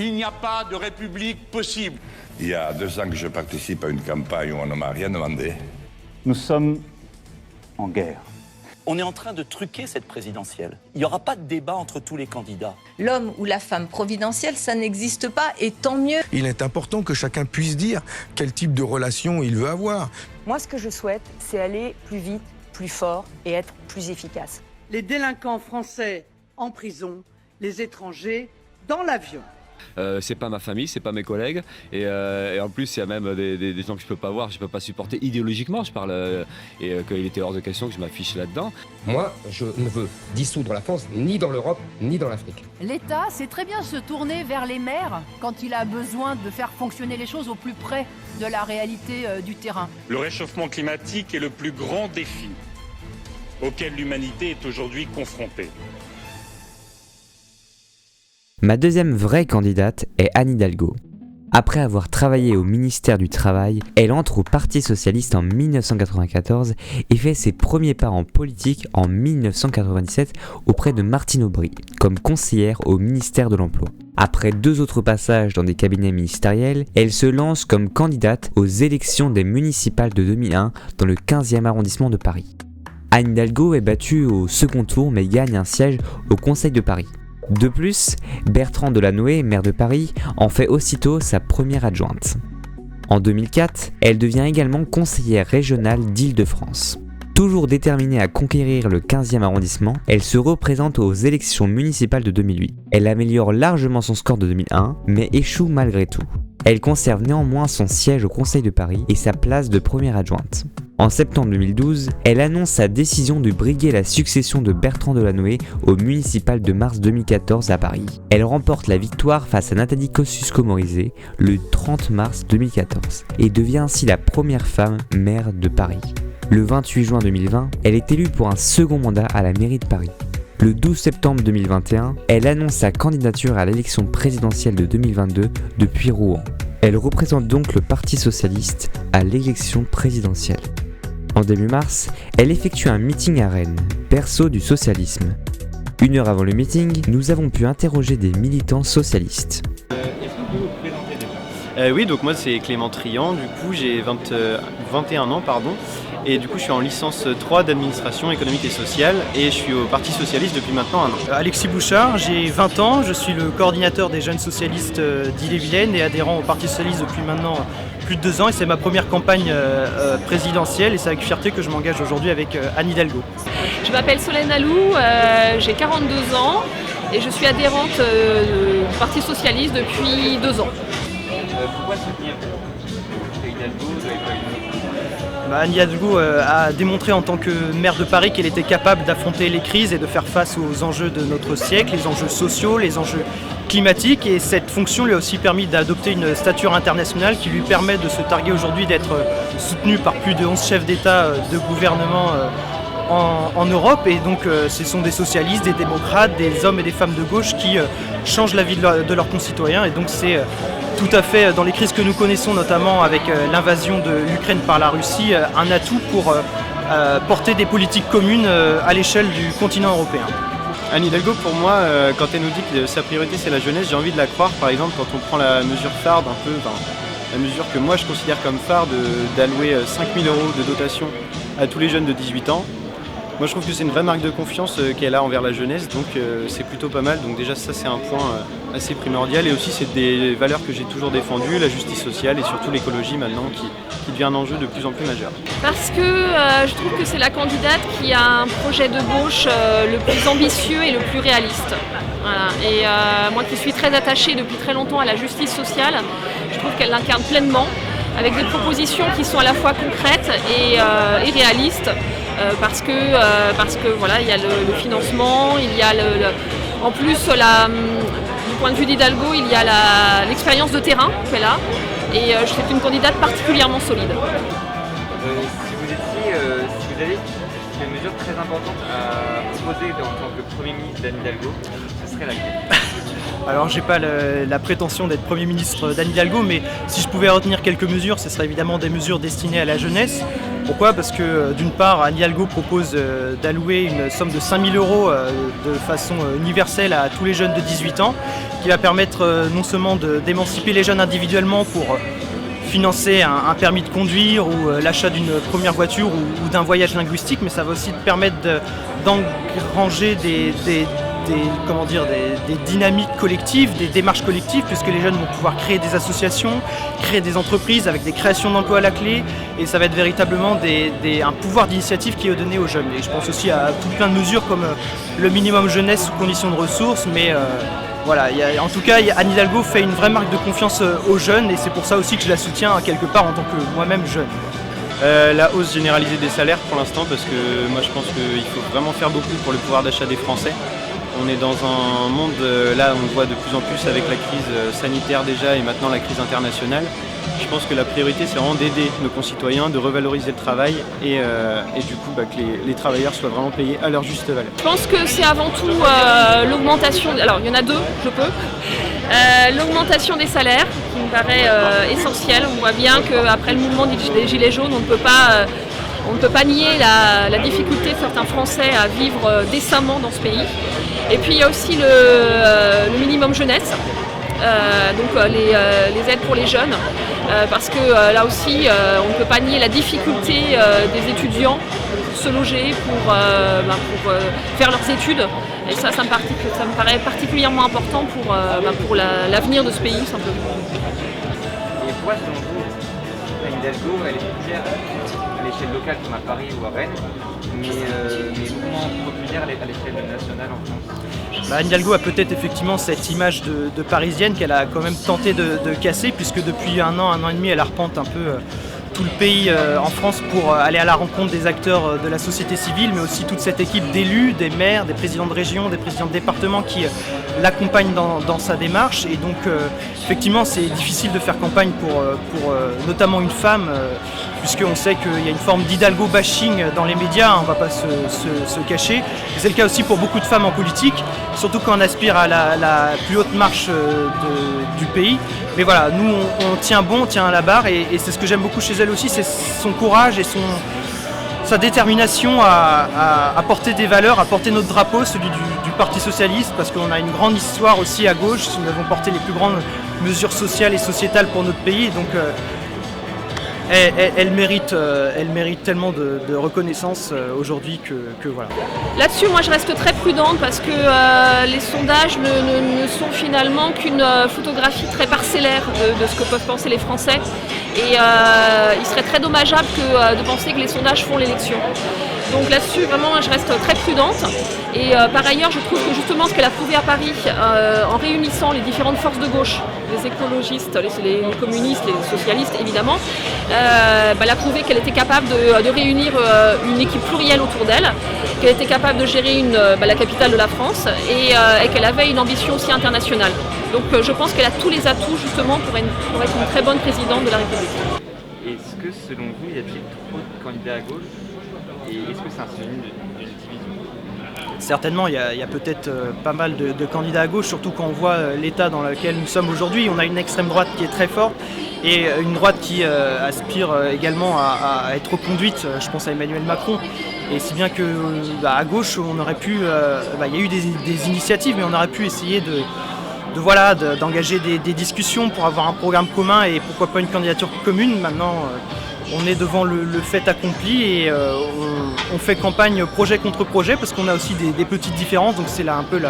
Il n'y a pas de république possible. Il y a 2 ans que je participe à une campagne où on ne m'a rien demandé. Nous sommes en guerre. On est en train de truquer cette présidentielle. Il n'y aura pas de débat entre tous les candidats. L'homme ou la femme providentielle, ça n'existe pas, et tant mieux. Il est important que chacun puisse dire quel type de relation il veut avoir. Moi, ce que je souhaite, c'est aller plus vite, plus fort et être plus efficace. Les délinquants français en prison, les étrangers dans l'avion. C'est pas ma famille, c'est pas mes collègues, et en plus il y a même des gens que je peux pas voir, je peux pas supporter idéologiquement, je parle, et qu'il était hors de question que je m'affiche là-dedans. Moi, je ne veux dissoudre la France ni dans l'Europe ni dans l'Afrique. L'État sait très bien se tourner vers les maires quand il a besoin de faire fonctionner les choses au plus près de la réalité du terrain. Le réchauffement climatique est le plus grand défi auquel l'humanité est aujourd'hui confrontée. Ma deuxième vraie candidate est Anne Hidalgo. Après avoir travaillé au ministère du Travail, elle entre au Parti Socialiste en 1994 et fait ses premiers pas en politique en 1997 auprès de Martine Aubry, comme conseillère au ministère de l'Emploi. Après 2 autres passages dans des cabinets ministériels, elle se lance comme candidate aux élections des municipales de 2001 dans le 15e arrondissement de Paris. Anne Hidalgo est battue au second tour mais gagne un siège au Conseil de Paris. De plus, Bertrand Delanoë, maire de Paris, en fait aussitôt sa première adjointe. En 2004, elle devient également conseillère régionale d'Île-de-France. Toujours déterminée à conquérir le 15e arrondissement, elle se représente aux élections municipales de 2008. Elle améliore largement son score de 2001, mais échoue malgré tout. Elle conserve néanmoins son siège au Conseil de Paris et sa place de première adjointe. En septembre 2012, elle annonce sa décision de briguer la succession de Bertrand Delanoë au municipal de mars 2014 à Paris. Elle remporte la victoire face à Nathalie Kosciusko-Morizet le 30 mars 2014 et devient ainsi la première femme maire de Paris. Le 28 juin 2020, elle est élue pour un second mandat à la mairie de Paris. Le 12 septembre 2021, elle annonce sa candidature à l'élection présidentielle de 2022 depuis Rouen. Elle représente donc le Parti Socialiste à l'élection présidentielle. En début mars, elle effectue un meeting à Rennes, berceau du socialisme. 1 heure avant le meeting, nous avons pu interroger des militants socialistes. Est-ce que vous pouvez vous présenter déjà ? Oui, donc moi c'est Clément Trian, du coup j'ai 21 ans, et du coup je suis en licence 3 d'administration économique et sociale et je suis au Parti Socialiste depuis maintenant 1 an. Alexis Bouchard, j'ai 20 ans, je suis le coordinateur des jeunes socialistes d'Ille-et-Vilaine et adhérent au Parti Socialiste depuis maintenant plus de 2 ans et c'est ma première campagne présidentielle et c'est avec fierté que je m'engage aujourd'hui avec Anne Hidalgo. Je m'appelle Solène Alou, j'ai 42 ans et je suis adhérente du Parti Socialiste depuis 2 ans. Pourquoi soutenir Hidalgo ? Anne Hidalgo a démontré en tant que maire de Paris qu'elle était capable d'affronter les crises et de faire face aux enjeux de notre siècle, les enjeux sociaux, les enjeux climatiques. Et cette fonction lui a aussi permis d'adopter une stature internationale qui lui permet de se targuer aujourd'hui d'être soutenue par plus de 11 chefs d'État de gouvernement en Europe. Et donc ce sont des socialistes, des démocrates, des hommes et des femmes de gauche qui changent la vie de leurs concitoyens. Et donc c'est tout à fait, dans les crises que nous connaissons, notamment avec l'invasion de l'Ukraine par la Russie, un atout pour porter des politiques communes à l'échelle du continent européen. Anne Hidalgo, pour moi, quand elle nous dit que sa priorité c'est la jeunesse, j'ai envie de la croire. Par exemple, quand on prend la mesure phare la mesure que moi je considère comme phare d'allouer 5 000 € de dotation à tous les jeunes de 18 ans. Moi je trouve que c'est une vraie marque de confiance qu'elle a envers la jeunesse, donc c'est plutôt pas mal. Donc déjà ça c'est un point assez primordial et aussi c'est des valeurs que j'ai toujours défendues, la justice sociale et surtout l'écologie maintenant qui devient un enjeu de plus en plus majeur. Parce que je trouve que c'est la candidate qui a un projet de gauche le plus ambitieux et le plus réaliste. Voilà. Et moi qui suis très attachée depuis très longtemps à la justice sociale, je trouve qu'elle l'incarne pleinement avec des propositions qui sont à la fois concrètes et réalistes. Parce que voilà, il y a le financement, il y a en plus du point de vue d'Hidalgo, il y a l'expérience de terrain qu'elle a et c'est une candidate particulièrement solide. Si vous avez une mesure très importante à proposer en tant que Premier ministre d'Anne Hidalgo, ce serait laquelle ? Alors j'ai pas la prétention d'être Premier ministre d'Anne Hidalgo, mais si je pouvais retenir quelques mesures, ce serait évidemment des mesures destinées à la jeunesse. Pourquoi ? Parce que d'une part, Anne Hidalgo propose d'allouer une somme de 5 000 € de façon universelle à tous les jeunes de 18 ans, qui va permettre non seulement d'émanciper les jeunes individuellement pour financer un permis de conduire ou l'achat d'une première voiture ou d'un voyage linguistique, mais ça va aussi permettre d'engranger des dynamiques collectives, des démarches collectives, puisque les jeunes vont pouvoir créer des associations, créer des entreprises avec des créations d'emplois à la clé, et ça va être véritablement un pouvoir d'initiative qui est donné aux jeunes. Et je pense aussi à tout plein de mesures comme le minimum jeunesse sous conditions de ressources, mais voilà, en tout cas, Anne Hidalgo fait une vraie marque de confiance aux jeunes, et c'est pour ça aussi que je la soutiens quelque part en tant que moi-même jeune. La hausse généralisée des salaires pour l'instant, parce que moi je pense qu'il faut vraiment faire beaucoup pour le pouvoir d'achat des Français. On est dans un monde, là on le voit de plus en plus avec la crise sanitaire déjà et maintenant la crise internationale. Je pense que la priorité c'est vraiment d'aider nos concitoyens, de revaloriser le travail et du coup que les travailleurs soient vraiment payés à leur juste valeur. Je pense que c'est avant tout l'augmentation, alors il y en a deux, je peux. L'augmentation des salaires qui me paraît essentielle. On voit bien qu'après le mouvement des Gilets jaunes, on ne peut pas nier la difficulté de certains Français à vivre décemment dans ce pays. Et puis il y a aussi le minimum jeunesse, donc les aides pour les jeunes, parce que là aussi on ne peut pas nier la difficulté des étudiants pour se loger, pour faire leurs études. Et ça me paraît particulièrement important pour l'avenir de ce pays simplement. Et pourquoi selon vous, Anne Hidalgo, elle est populaire à l'échelle locale comme à Paris ou à Rennes, mais moins populaire à l'échelle nationale en France? Anne Hidalgo a peut-être effectivement cette image de parisienne qu'elle a quand même tenté de casser, puisque depuis un an et demi, elle arpente un peu tout le pays en France pour aller à la rencontre des acteurs de la société civile, mais aussi toute cette équipe d'élus, des maires, des présidents de région, des présidents de département qui l'accompagnent dans sa démarche. Et donc effectivement c'est difficile de faire campagne pour notamment une femme, puisqu'on sait qu'il y a une forme d'Hidalgo bashing dans les médias, on ne va pas se cacher. C'est le cas aussi pour beaucoup de femmes en politique, surtout quand on aspire à la plus haute marche du pays. Mais voilà, nous on tient bon, on tient à la barre, et c'est ce que j'aime beaucoup chez elle aussi, c'est son courage et sa détermination à porter des valeurs, à porter notre drapeau, celui du Parti Socialiste, parce qu'on a une grande histoire aussi à gauche, nous avons porté les plus grandes mesures sociales et sociétales pour notre pays, donc elle mérite tellement de reconnaissance aujourd'hui que voilà. Là-dessus, moi je reste très prudente parce que les sondages ne sont finalement qu'une photographie très parcellaire de ce que peuvent penser les Français. Et il serait très dommageable de penser que les sondages font l'élection. Donc là-dessus, vraiment, je reste très prudente. Et par ailleurs, je trouve que justement ce qu'elle a prouvé à Paris, en réunissant les différentes forces de gauche, les écologistes, les communistes, les socialistes évidemment, elle a prouvé qu'elle était capable de réunir une équipe plurielle autour d'elle, qu'elle était capable de gérer la capitale de la France et qu'elle avait une ambition aussi internationale. Donc je pense qu'elle a tous les atouts justement pour être une très bonne présidente de la République. Est-ce que selon vous, y a-t-il trop de candidats à gauche? Et est-ce que c'est un synonyme d'une division? Certainement, il y a peut-être pas mal de candidats à gauche, surtout quand on voit l'état dans lequel nous sommes aujourd'hui. On a une extrême droite qui est très forte et une droite qui aspire également à être reconduite, je pense à Emmanuel Macron. Et si bien que à gauche, on aurait pu, il y a eu des initiatives, mais on aurait pu essayer d'engager des discussions pour avoir un programme commun et pourquoi pas une candidature commune. Maintenant, on est devant le fait accompli et on fait campagne projet contre projet parce qu'on a aussi des petites différences, donc c'est là un peu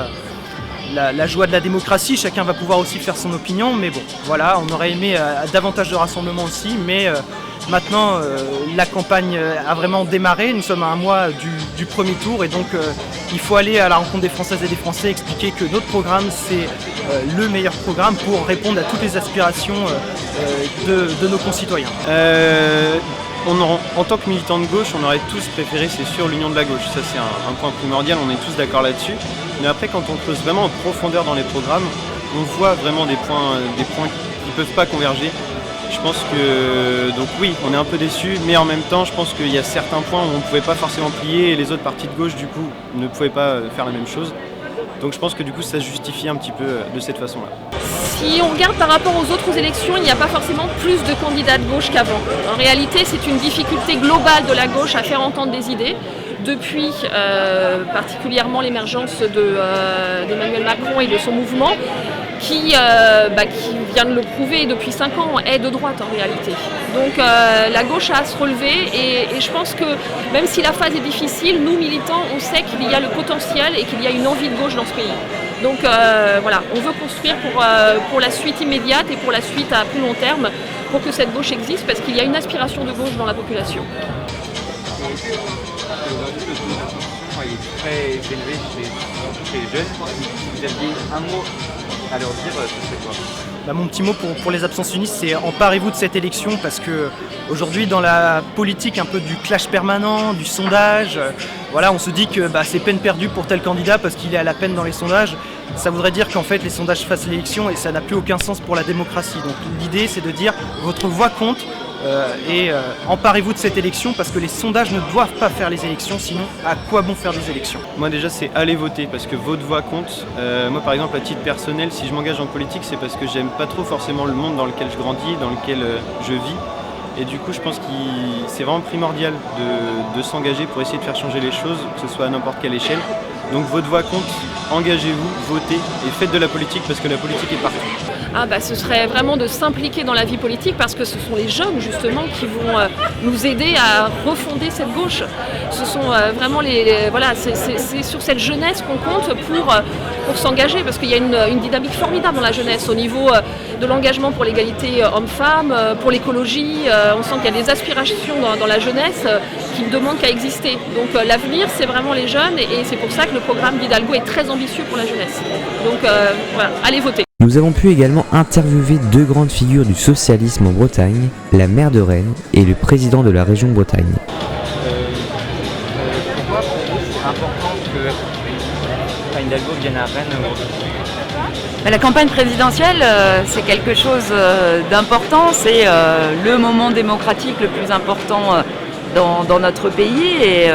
la joie de la démocratie, chacun va pouvoir aussi faire son opinion, mais bon, voilà, on aurait aimé davantage de rassemblement aussi, mais maintenant la campagne a vraiment démarré, nous sommes à un mois du premier tour et donc il faut aller à la rencontre des Françaises et des Français, expliquer que notre programme c'est le meilleur programme pour répondre à toutes les aspirations de nos concitoyens. En tant que militants de gauche, on aurait tous préféré, c'est sûr, l'union de la gauche. Ça, c'est un point primordial, on est tous d'accord là-dessus. Mais après, quand on creuse vraiment en profondeur dans les programmes, on voit vraiment des points qui ne peuvent pas converger. Je pense que, donc oui, on est un peu déçus, mais en même temps, je pense qu'il y a certains points où on ne pouvait pas forcément plier et les autres partis de gauche, du coup, ne pouvaient pas faire la même chose. Donc je pense que du coup, ça se justifie un petit peu de cette façon-là. Si on regarde par rapport aux autres élections, il n'y a pas forcément plus de candidats de gauche qu'avant. En réalité, c'est une difficulté globale de la gauche à faire entendre des idées. Depuis particulièrement l'émergence d'Emmanuel Macron et de son mouvement, qui vient de le prouver depuis 5 ans, est de droite en réalité. Donc la gauche a à se relever et je pense que même si la phase est difficile, nous militants, on sait qu'il y a le potentiel et qu'il y a une envie de gauche dans ce pays. Donc voilà, on veut construire pour la suite immédiate et pour la suite à plus long terme, pour que cette gauche existe, parce qu'il y a une aspiration de gauche dans la population. Aujourd'hui, le taux d'abstention est très élevé chez les jeunes. Si vous aviez un mot à leur dire, ce serait quoi ? Mon petit mot pour les abstentionnistes, c'est emparez-vous de cette élection, parce que aujourd'hui dans la politique un peu du clash permanent, du sondage, on se dit que c'est peine perdue pour tel candidat parce qu'il est à la peine dans les sondages. Ça voudrait dire qu'en fait les sondages fassent l'élection et ça n'a plus aucun sens pour la démocratie. Donc l'idée c'est de dire votre voix compte et emparez-vous de cette élection parce que les sondages ne doivent pas faire les élections, sinon à quoi bon faire des élections ? Moi déjà c'est aller voter parce que votre voix compte. Moi par exemple à titre personnel, si je m'engage en politique c'est parce que j'aime pas trop forcément le monde dans lequel je grandis, dans lequel je vis. Et du coup je pense que c'est vraiment primordial de s'engager pour essayer de faire changer les choses, que ce soit à n'importe quelle échelle. Donc votre voix compte, engagez-vous, votez et faites de la politique parce que la politique est partout. Ce serait vraiment de s'impliquer dans la vie politique parce que ce sont les jeunes justement qui vont nous aider à refonder cette gauche. Ce sont vraiment c'est sur cette jeunesse qu'on compte pour s'engager parce qu'il y a une dynamique formidable dans la jeunesse au niveau de l'engagement pour l'égalité homme-femme, pour l'écologie. On sent qu'il y a des aspirations dans la jeunesse qui ne demandent qu'à exister. Donc l'avenir c'est vraiment les jeunes et c'est pour ça que le programme d'Hidalgo est très ambitieux pour la jeunesse. Donc allez voter. Nous avons pu également interviewer deux grandes figures du socialisme en Bretagne, la maire de Rennes et le président de la région Bretagne. Pourquoi pour vous c'est important que Anne Hidalgo vienne à Rennes aujourd'hui ? La campagne présidentielle, c'est quelque chose d'important, c'est le moment démocratique le plus important dans notre pays et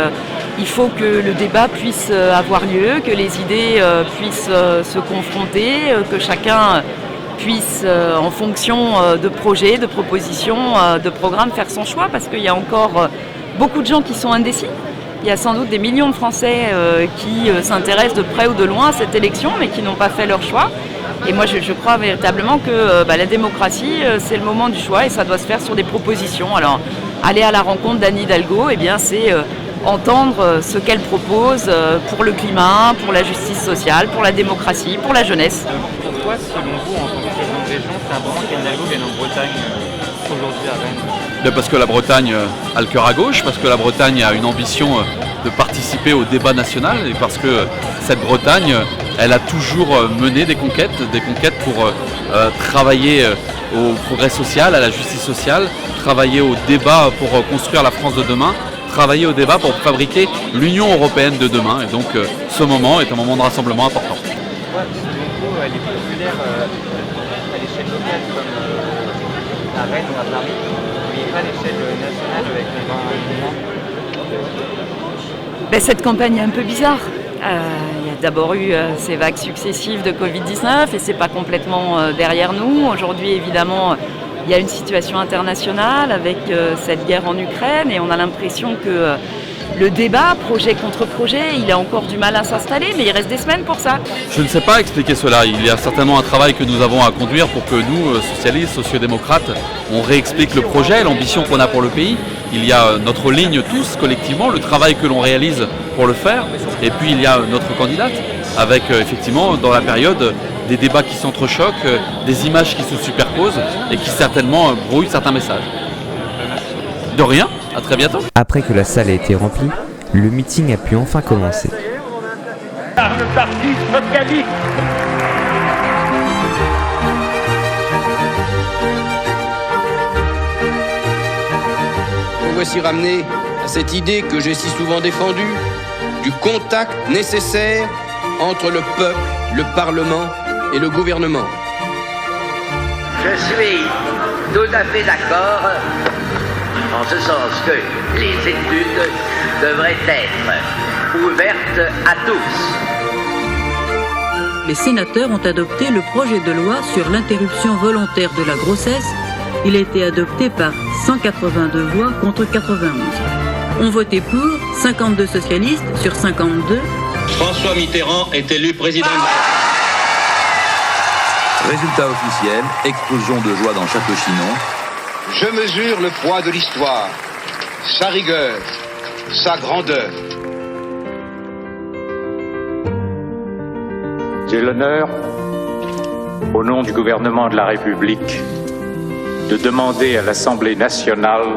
il faut que le débat puisse avoir lieu, que les idées puissent se confronter, que chacun puisse, en fonction de projets, de propositions, de programmes, faire son choix, parce qu'il y a encore beaucoup de gens qui sont indécis. Il y a sans doute des millions de Français qui s'intéressent de près ou de loin à cette élection, mais qui n'ont pas fait leur choix. Et moi, je crois véritablement que la démocratie, c'est le moment du choix et ça doit se faire sur des propositions. Alors, aller à la rencontre d'Anne Hidalgo, c'est entendre ce qu'elle propose pour le climat, pour la justice sociale, pour la démocratie, pour la jeunesse. Pourquoi, selon vous, en tant que président de région, c'est important qu'Anne Hidalgo vienne en Bretagne aujourd'hui à Rennes ? Parce que la Bretagne a le cœur à gauche, parce que la Bretagne a une ambition de participer au débat national et parce que cette Bretagne, elle a toujours mené des conquêtes pour travailler au progrès social, à la justice sociale, travailler au débat pour construire la France de demain, travailler au débat pour fabriquer l'Union européenne de demain. Et donc ce moment est un moment de rassemblement important. Selon vous, elle est populaire à l'échelle locale comme à Rennes ou à Paris, mais pas à l'échelle nationale avec les 20 mouvements. Cette campagne est un peu bizarre. Il y a d'abord eu ces vagues successives de Covid-19 et c'est pas complètement derrière nous. Aujourd'hui, évidemment, il y a une situation internationale avec cette guerre en Ukraine et on a l'impression que le débat, projet contre projet, il a encore du mal à s'installer, mais il reste des semaines pour ça. Je ne sais pas expliquer cela. Il y a certainement un travail que nous avons à conduire pour que nous, socialistes, sociodémocrates, on réexplique le projet, l'ambition qu'on a pour le pays. Il y a notre ligne tous, collectivement, le travail que l'on réalise pour le faire. Et puis il y a notre candidate, avec effectivement, dans la période, des débats qui s'entrechoquent, des images qui se superposent et qui certainement brouillent certains messages. De rien, à très bientôt. Après que la salle a été remplie, le meeting a pu enfin commencer. Le Parti socialiste. Me voici ramené à cette idée que j'ai si souvent défendue, du contact nécessaire entre le peuple, le Parlement et le gouvernement. Je suis tout à fait d'accord en ce sens que les études devraient être ouvertes à tous. les sénateurs ont adopté le projet de loi sur l'interruption volontaire de la grossesse. Il a été adopté par 182 voix contre 91. Ont voté pour 52 socialistes sur 52. François Mitterrand est élu président. Résultat officiel, explosion de joie dans Château-Chinon. Je mesure le poids de l'histoire, sa rigueur, sa grandeur. J'ai l'honneur, au nom du gouvernement de la République, de demander à l'Assemblée nationale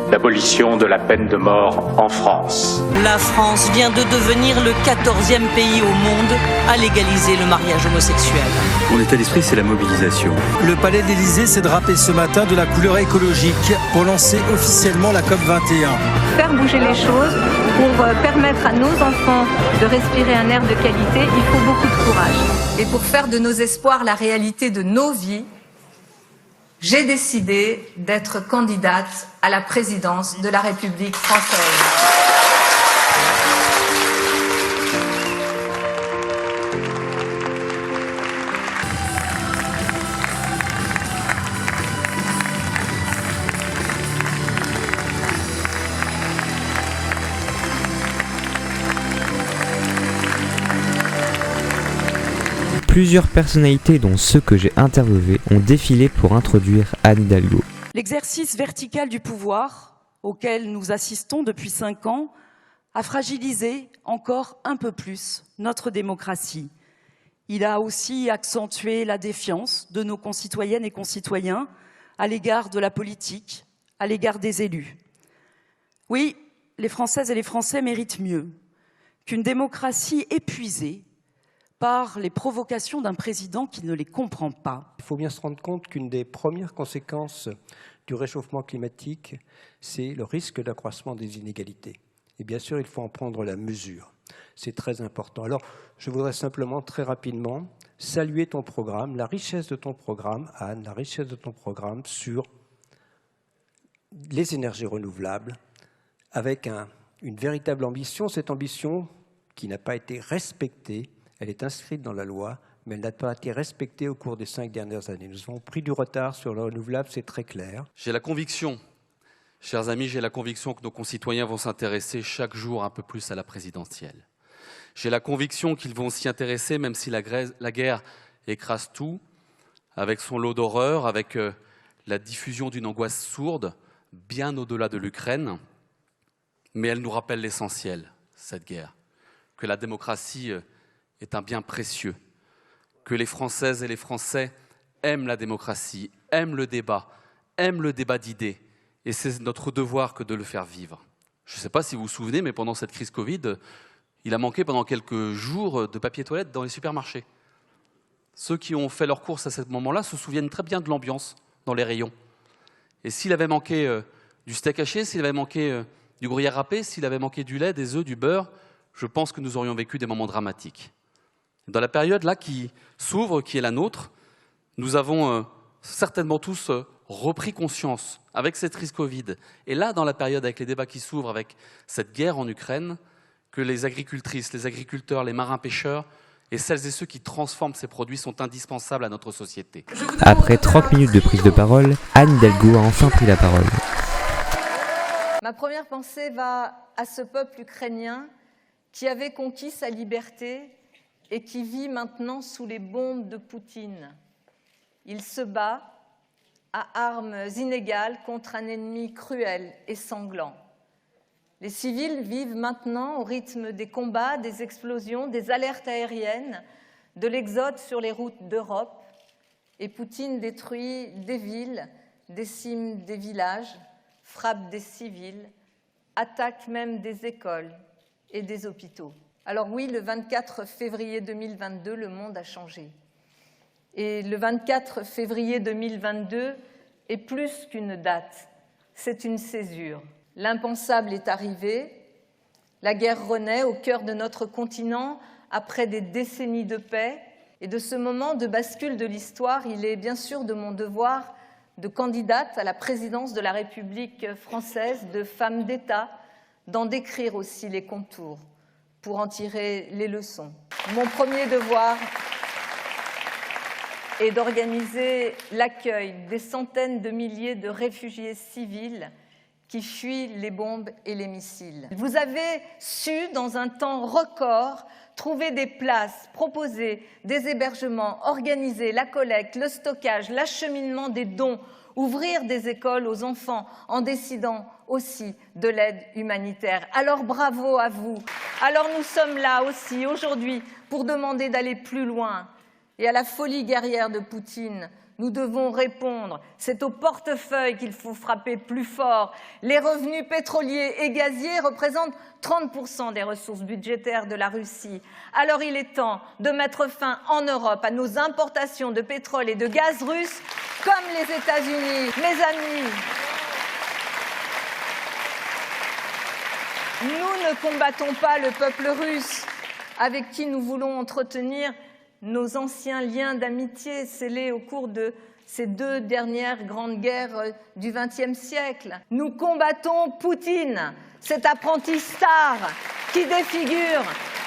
l'abolition de la peine de mort en France. La France vient de devenir le 14e pays au monde à légaliser le mariage homosexuel. Mon état d'esprit, c'est la mobilisation. Le palais de l'Élysée s'est drapé ce matin de la couleur écologique pour lancer officiellement la COP21. Faire bouger les choses, pour permettre à nos enfants de respirer un air de qualité, il faut beaucoup de courage. Et pour faire de nos espoirs la réalité de nos vies, j'ai décidé d'être candidate à la présidence de la République française. Plusieurs personnalités, dont ceux que j'ai interviewés, ont défilé pour introduire Anne Hidalgo. L'exercice vertical du pouvoir, auquel nous assistons depuis 5 ans, a fragilisé encore un peu plus notre démocratie. Il a aussi accentué la défiance de nos concitoyennes et concitoyens à l'égard de la politique, à l'égard des élus. Oui, les Françaises et les Français méritent mieux qu'une démocratie épuisée par les provocations d'un président qui ne les comprend pas. Il faut bien se rendre compte qu'une des premières conséquences du réchauffement climatique, c'est le risque d'accroissement des inégalités. Et bien sûr, il faut en prendre la mesure. C'est très important. Alors, je voudrais simplement, très rapidement, saluer ton programme, la richesse de ton programme, Anne, la richesse de ton programme sur les énergies renouvelables, avec une véritable ambition. Cette ambition qui n'a pas été respectée, elle est inscrite dans la loi, mais elle n'a pas été respectée au cours des 5 dernières années. Nous avons pris du retard sur le renouvelable, c'est très clair. J'ai la conviction, chers amis, j'ai la conviction que nos concitoyens vont s'intéresser chaque jour un peu plus à la présidentielle. J'ai la conviction qu'ils vont s'y intéresser, même si la guerre écrase tout, avec son lot d'horreur, avec la diffusion d'une angoisse sourde, bien au-delà de l'Ukraine. Mais elle nous rappelle l'essentiel, cette guerre, que la démocratie est un bien précieux, que les Françaises et les Français aiment la démocratie, aiment le débat d'idées, et c'est notre devoir que de le faire vivre. Je ne sais pas si vous vous souvenez, mais pendant cette crise Covid, il a manqué pendant quelques jours de papier toilette dans les supermarchés. Ceux qui ont fait leurs courses à ce moment-là se souviennent très bien de l'ambiance dans les rayons. Et s'il avait manqué du steak haché, s'il avait manqué du gruyère râpé, s'il avait manqué du lait, des œufs, du beurre, je pense que nous aurions vécu des moments dramatiques. Dans la période là qui s'ouvre, qui est la nôtre, nous avons certainement tous repris conscience avec cette crise Covid. Et là, dans la période avec les débats qui s'ouvrent, avec cette guerre en Ukraine, que les agricultrices, les agriculteurs, les marins-pêcheurs et celles et ceux qui transforment ces produits sont indispensables à notre société. Après 30 minutes de prise de parole, Anne Hidalgo a enfin pris la parole. Ma première pensée va à ce peuple ukrainien qui avait conquis sa liberté et qui vit maintenant sous les bombes de Poutine. Il se bat à armes inégales contre un ennemi cruel et sanglant. Les civils vivent maintenant au rythme des combats, des explosions, des alertes aériennes, de l'exode sur les routes d'Europe. Et Poutine détruit des villes, décime des villages, frappe des civils, attaque même des écoles et des hôpitaux. Alors oui, le 24 février 2022, le monde a changé. Et le 24 février 2022 est plus qu'une date, c'est une césure. L'impensable est arrivé, la guerre renaît au cœur de notre continent après des décennies de paix. Et de ce moment de bascule de l'histoire, il est bien sûr de mon devoir de candidate à la présidence de la République française, de femme d'État, d'en décrire aussi les contours. pour en tirer les leçons. Mon premier devoir est d'organiser l'accueil des centaines de milliers de réfugiés civils qui fuient les bombes et les missiles. Vous avez su, dans un temps record, trouver des places, proposer des hébergements, organiser la collecte, le stockage, l'acheminement des dons, ouvrir des écoles aux enfants en décidant aussi de l'aide humanitaire. Alors bravo à vous. Alors nous sommes là aussi aujourd'hui pour demander d'aller plus loin. Et à la folie guerrière de Poutine, nous devons répondre. C'est au portefeuille qu'il faut frapper plus fort. Les revenus pétroliers et gaziers représentent 30% des ressources budgétaires de la Russie. Alors il est temps de mettre fin en Europe à nos importations de pétrole et de gaz russes, comme les États-Unis. Mes amis, nous ne combattons pas le peuple russe, avec qui nous voulons entretenir nos anciens liens d'amitié scellés au cours de ces 2 dernières grandes guerres du XXe siècle. Nous combattons Poutine, cet apprenti star qui défigure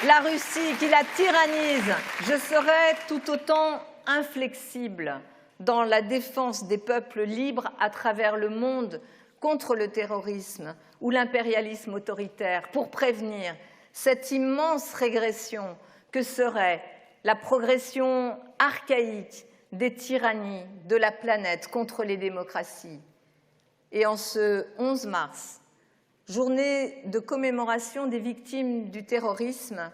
la Russie, qui la tyrannise. Je serai tout autant inflexible dans la défense des peuples libres à travers le monde contre le terrorisme ou l'impérialisme autoritaire pour prévenir cette immense régression que serait la progression archaïque des tyrannies de la planète contre les démocraties. Et en ce 11 mars, journée de commémoration des victimes du terrorisme,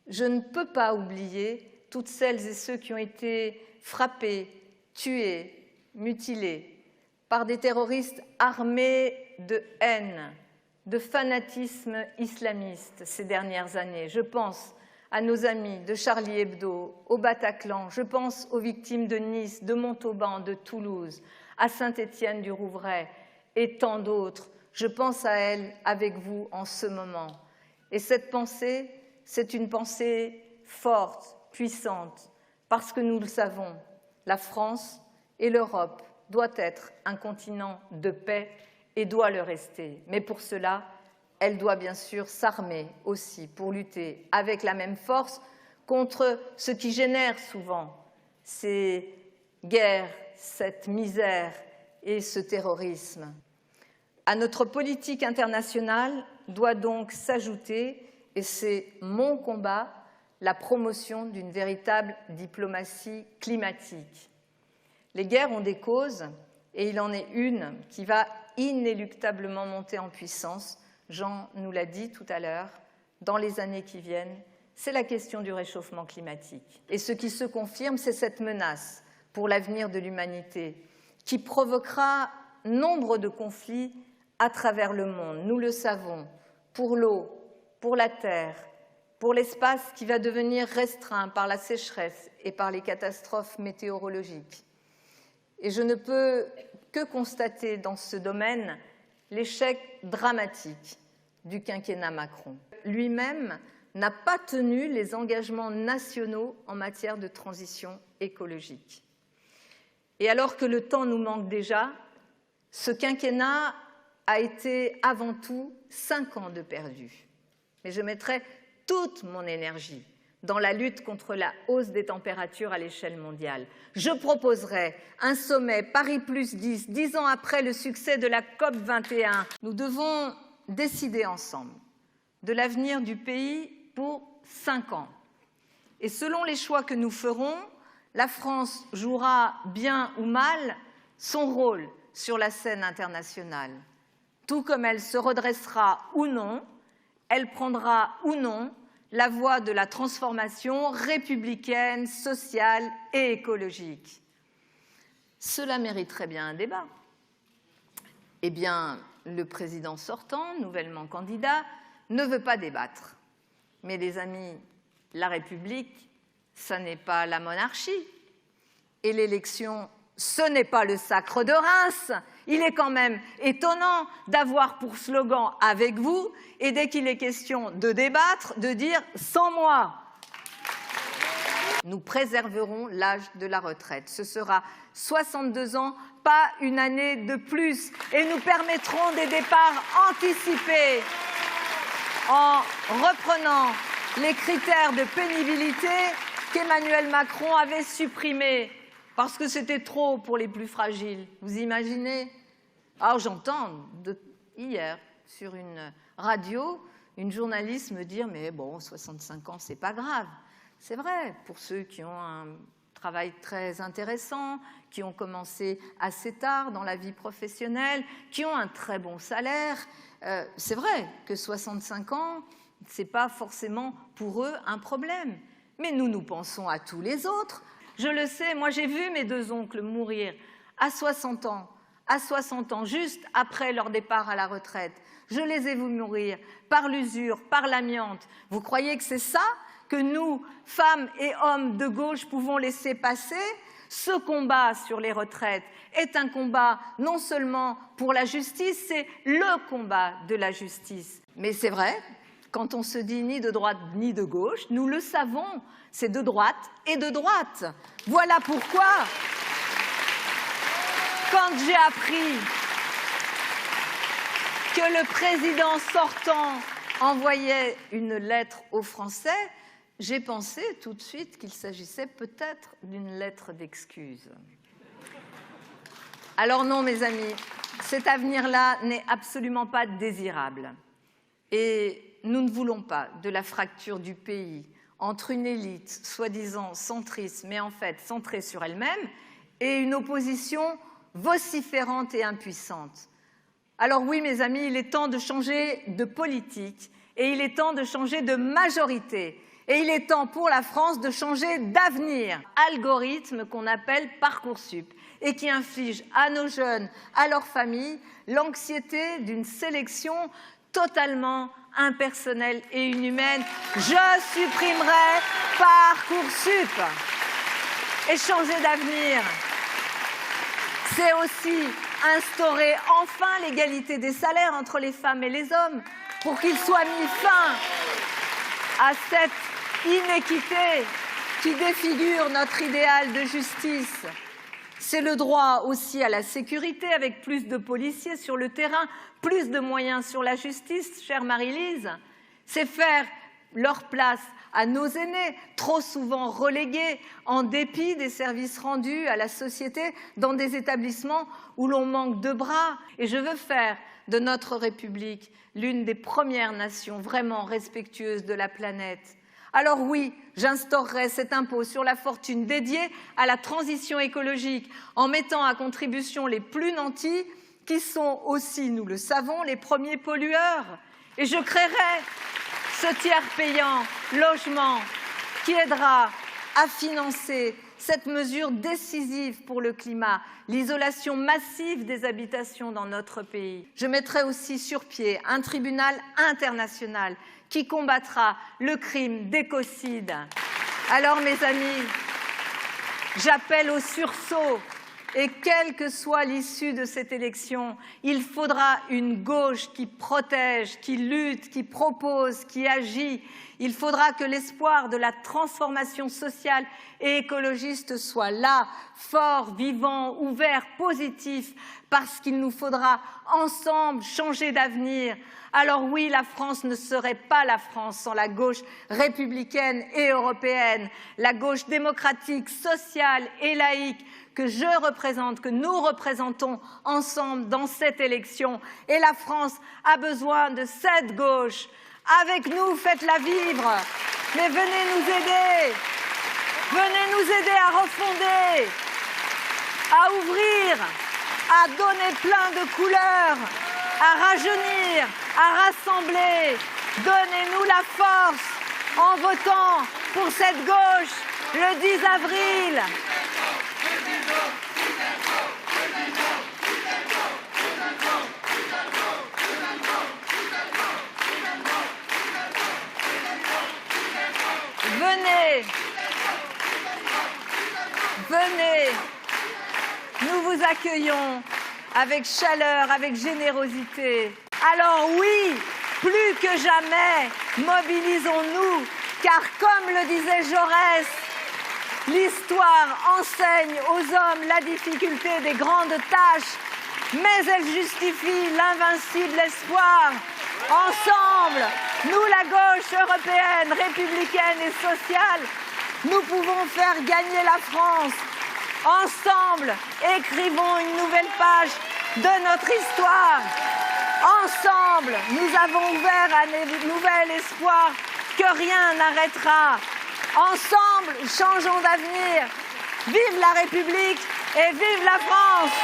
je ne peux pas oublier toutes celles et ceux qui ont été frappés, tués, mutilés par des terroristes armés de haine, de fanatisme islamiste ces dernières années. Je pense à nos amis de Charlie Hebdo, au Bataclan, je pense aux victimes de Nice, de Montauban, de Toulouse, à Saint-Étienne-du-Rouvray et tant d'autres. Je pense à elles avec vous en ce moment. Et cette pensée, c'est une pensée forte, puissante, parce que nous le savons, la France et l'Europe doivent être un continent de paix et doit le rester. Mais pour cela, elle doit bien sûr s'armer aussi pour lutter avec la même force contre ce qui génère souvent ces guerres, cette misère et ce terrorisme. À notre politique internationale doit donc s'ajouter, et c'est mon combat, la promotion d'une véritable diplomatie climatique. Les guerres ont des causes, et il en est une qui va inéluctablement monter en puissance. Jean nous l'a dit tout à l'heure, dans les années qui viennent, c'est la question du réchauffement climatique. Et ce qui se confirme, c'est cette menace pour l'avenir de l'humanité qui provoquera nombre de conflits à travers le monde. Nous le savons, pour l'eau, pour la terre, pour l'espace qui va devenir restreint par la sécheresse et par les catastrophes météorologiques. Et je ne peux que constater dans ce domaine l'échec dramatique du quinquennat Macron. Lui-même n'a pas tenu les engagements nationaux en matière de transition écologique. Et alors que le temps nous manque déjà, ce quinquennat a été avant tout 5 ans de perdu. Mais je mettrai toute mon énergie dans la lutte contre la hausse des températures à l'échelle mondiale. Je proposerai un sommet Paris +10, 10 ans après le succès de la COP 21. Nous devons décider ensemble de l'avenir du pays pour 5 ans. Et selon les choix que nous ferons, la France jouera bien ou mal son rôle sur la scène internationale. Tout comme elle se redressera ou non, elle prendra ou non la voie de la transformation républicaine, sociale et écologique. Cela mériterait bien un débat. Eh bien, le président sortant, nouvellement candidat, ne veut pas débattre. Mais les amis, la République, ça n'est pas la monarchie. Et l'élection, ce n'est pas le sacre de Reims. Il est quand même étonnant d'avoir pour slogan « avec vous » et dès qu'il est question de débattre, de dire « sans moi ». Nous préserverons l'âge de la retraite. Ce sera 62 ans, pas une année de plus. Et nous permettrons des départs anticipés. en reprenant les critères de pénibilité qu'Emmanuel Macron avait supprimés parce que c'était trop pour les plus fragiles. Vous imaginez? Alors j'entends hier sur une radio une journaliste me dire « mais bon, 65 ans, c'est pas grave ». C'est vrai, pour ceux qui ont un travail très intéressant, qui ont commencé assez tard dans la vie professionnelle, qui ont un très bon salaire, c'est vrai que 65 ans, c'est pas forcément pour eux un problème. Mais nous pensons à tous les autres. Je le sais, moi j'ai vu mes deux oncles mourir à 60 ans, juste après leur départ à la retraite. Je les ai vus mourir par l'usure, par l'amiante. Vous croyez que c'est ça que nous, femmes et hommes de gauche, pouvons laisser passer? Ce combat sur les retraites est un combat non seulement pour la justice, c'est le combat de la justice. Mais c'est vrai, quand on se dit ni de droite ni de gauche, nous le savons, c'est de droite et de droite. Voilà pourquoi, quand j'ai appris que le président sortant envoyait une lettre aux Français, j'ai pensé tout de suite qu'il s'agissait peut-être d'une lettre d'excuse. Alors non, mes amis, cet avenir-là n'est absolument pas désirable. Et nous ne voulons pas de la fracture du pays entre une élite soi-disant centriste, mais en fait centrée sur elle-même, et une opposition vociférante et impuissante. Alors oui, mes amis, il est temps de changer de politique et il est temps de changer de majorité. Et il est temps pour la France de changer d'avenir. Algorithme qu'on appelle Parcoursup et qui inflige à nos jeunes, à leurs familles, l'anxiété d'une sélection totalement impersonnelle et inhumaine. Je supprimerai Parcoursup. Et changer d'avenir, c'est aussi instaurer enfin l'égalité des salaires entre les femmes et les hommes pour qu'il soit mis fin à cette inéquité qui défigure notre idéal de justice. C'est le droit aussi à la sécurité avec plus de policiers sur le terrain, plus de moyens sur la justice, chère Marie-Lise. C'est faire leur place à nos aînés, trop souvent relégués en dépit des services rendus à la société dans des établissements où l'on manque de bras. Et je veux faire de notre République l'une des premières nations vraiment respectueuses de la planète. Alors oui, j'instaurerai cet impôt sur la fortune dédié à la transition écologique en mettant à contribution les plus nantis qui sont aussi, nous le savons, les premiers pollueurs. Et je créerai ce tiers payant logement qui aidera à financer cette mesure décisive pour le climat, l'isolation massive des habitations dans notre pays. Je mettrai aussi sur pied un tribunal international qui combattra le crime d'écocide. Alors, mes amis, j'appelle au sursaut et quelle que soit l'issue de cette élection, il faudra une gauche qui protège, qui lutte, qui propose, qui agit. Il faudra que l'espoir de la transformation sociale et écologiste soit là, fort, vivant, ouvert, positif, parce qu'il nous faudra ensemble changer d'avenir. Alors oui, la France ne serait pas la France sans la gauche républicaine et européenne, la gauche démocratique, sociale et laïque que je représente, que nous représentons ensemble dans cette élection. Et la France a besoin de cette gauche. Avec nous, faites-la vivre. Mais venez nous aider. Venez nous aider à refonder, à ouvrir, à donner plein de couleurs, à rajeunir, à rassembler. Donnez-nous la force en votant pour cette gauche le 10 avril. Venez, venez, nous vous accueillons avec chaleur, avec générosité. Alors oui, plus que jamais, mobilisons-nous, car comme le disait Jaurès, l'histoire enseigne aux hommes la difficulté des grandes tâches, mais elle justifie l'invincible espoir. Ensemble, Nous, la gauche européenne, républicaine et sociale, nous pouvons faire gagner la France. Ensemble, écrivons une nouvelle page de notre histoire. Ensemble, nous avons ouvert un nouvel espoir que rien n'arrêtera. Ensemble, changeons d'avenir. Vive la République et vive la France!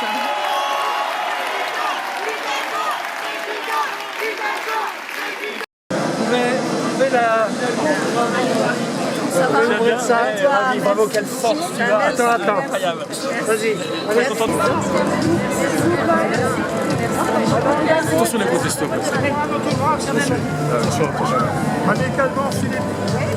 Vous pouvez la... Ça va ouvrir ça. Vas-y, bravo, quelle force tu as. Attends. Vas-y. Attention les côtés, s'il te plaît. Attention. Amicalement, Philippe.